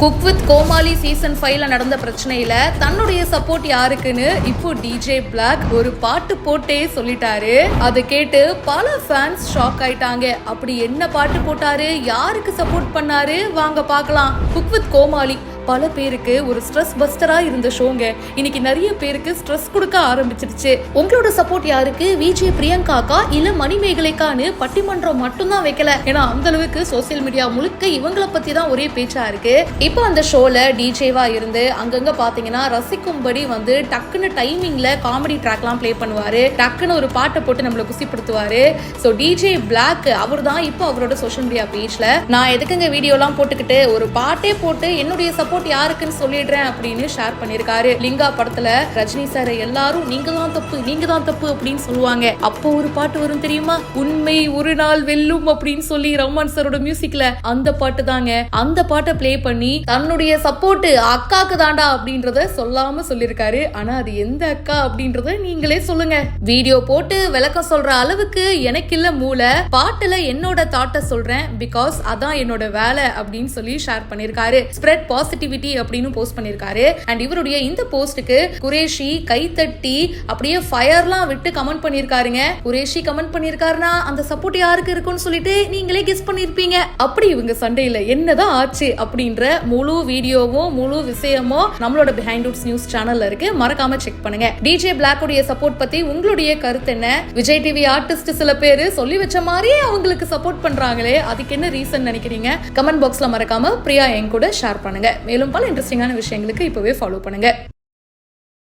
Cook with Comali season 5ல நடந்த பிரச்சனையில தன்னுடைய சப்போர்ட் யாருக்குன்னு இப்போ டிஜே பிளாக் ஒரு பாட்டு போட்டே சொல்லிட்டாரு. அதை கேட்டு பல ஃபேன்ஸ் ஷாக் ஆயிட்டாங்க. அப்படி என்ன பாட்டு போட்டாரு, யாருக்கு சப்போர்ட் பண்ணாரு, வாங்க பார்க்கலாம். குக் வித் கோமாளி பல பேருக்கு ஒரு ஸ்ட்ரெஸ் பஸ்டரா இருந்த ஷோங்க இன்னைக்கு நிறைய பேருக்கு ஸ்ட்ரெஸ் கொடுக்க ஆரம்பிச்சிருச்சு. உங்களோட சப்போர்ட் யாருக்கு, விஜய் பிரியங்காக்கா இல்ல மணிமேகலைக்கான்னு பட்டிமன்றம் மட்டும்தான் வைக்கல. ஏன்னா அந்த அளவுக்கு சோசியல் மீடியா முழுக்க இவங்களை பத்தி தான் ஒரே பேச்சா இருக்கு. இப்போ அந்த ஷோல டிஜேவா இருந்து அங்கங்க பாத்தீங்கன்னா ரசிக்கும்படி டக்குன்னு டைமிங்ல காமெடி ட்ராக்லாம் பிளே பண்ணுவாரு. டக்குன்னு ஒரு பாட்டை போட்டு நம்மளை குசிப்படுத்துவாரு. ஸோ டிஜே பிளாக் அவர் தான் இப்போ அவரோட சோசியல் மீடியா பேஜ்ல நான் எதுக்குங்க வீடியோலாம் போட்டுக்கிட்டு ஒரு பாட்டே போட்டு என்னுடைய சப்போர்ட் யாருக்குன்னு சொல்லிடுறேன் அப்படின்னு ஷேர் பண்ணிருக்காரு. லிங்கா படத்துல ரஜினி சார் எல்லாரும் நீங்க தான் தப்பு அப்படின்னு சொல்லுவாங்க. அப்போ ஒரு பாட்டு வரும் தெரியுமா, உண்மை ஒரு நாள் வெல்லும் அப்படின்னு சொல்லி ரஹ்மான் சாரோட மியூசிக்ல அந்த பாட்டு தாங்க. அந்த பாட்டை பிளே பண்ணி தன்னுடைய சப்போர்ட் அக்காக்கு தாண்டா அப்படின்றத சொல்லாம சொல்லிருக்காரு. ஆனா அது எந்த அக்கா அப்படின்றத நீங்களே சொல்லுங்க. வீடியோ போட்டு விளக்கம் சொல்ற அளவுக்கு எனக்கு இல்ல மூளை, பாட்டுல என்னோட தாட்டை சொல்றேன், பிகாஸ் அதான் என்னோட வேலை அப்படின்னு சொல்லி ஷேர் பண்ணிருக்காரு. ஸ்ப்ரெட் பாசிட்டிவ் அப்படின்னு போஸ்ட் பண்ணிருக்காரு. அண்ட் இவருடைய இந்த போஸ்டுக்கு குரேஷி கைத்தட்டி அப்படியே ஃபயர்லாம் விட்டு கமெண்ட் பண்ணிருக்காருங்க. குரேஷி கமெண்ட் பண்ணிருக்காருன்னா அந்த சப்போர்ட் யாருக்கு இருக்குன்னு சொல்லிட்டு நீங்களே கெஸ் பண்ணிருப்பீங்க. அப்படி இவங்க சண்டையில என்னதான் ஆச்சு அப்படின்ற முழு வீடியோவும் முழு விஷயமும் நம்மளோட பிஹைண்ட் ரூட்ஸ் நியூஸ் சேனல்ல இருக்கு, மறக்காம செக் பண்ணுங்க. டிஜே பிளாக் உடைய சப்போர்ட் பத்தி உங்களுடைய கருத்து என்ன? விஜய் டிவி ஆர்டிஸ்ட் சில பேரு சொல்லி வச்ச மாதிரியே அவங்களுக்கு சப்போர்ட் பண்றாங்களே, அதுக்கு என்ன ரீசன் நினைக்கிறீங்க? கமெண்ட் பாக்ஸ்ல மறக்காம பிரியா என் கூட ஷேர் பண்ணுங்க. மேலும் பல இன்ட்ரெஸ்டிங்கான விஷயங்களுக்கு இப்பவே ஃபாலோ பண்ணுங்க.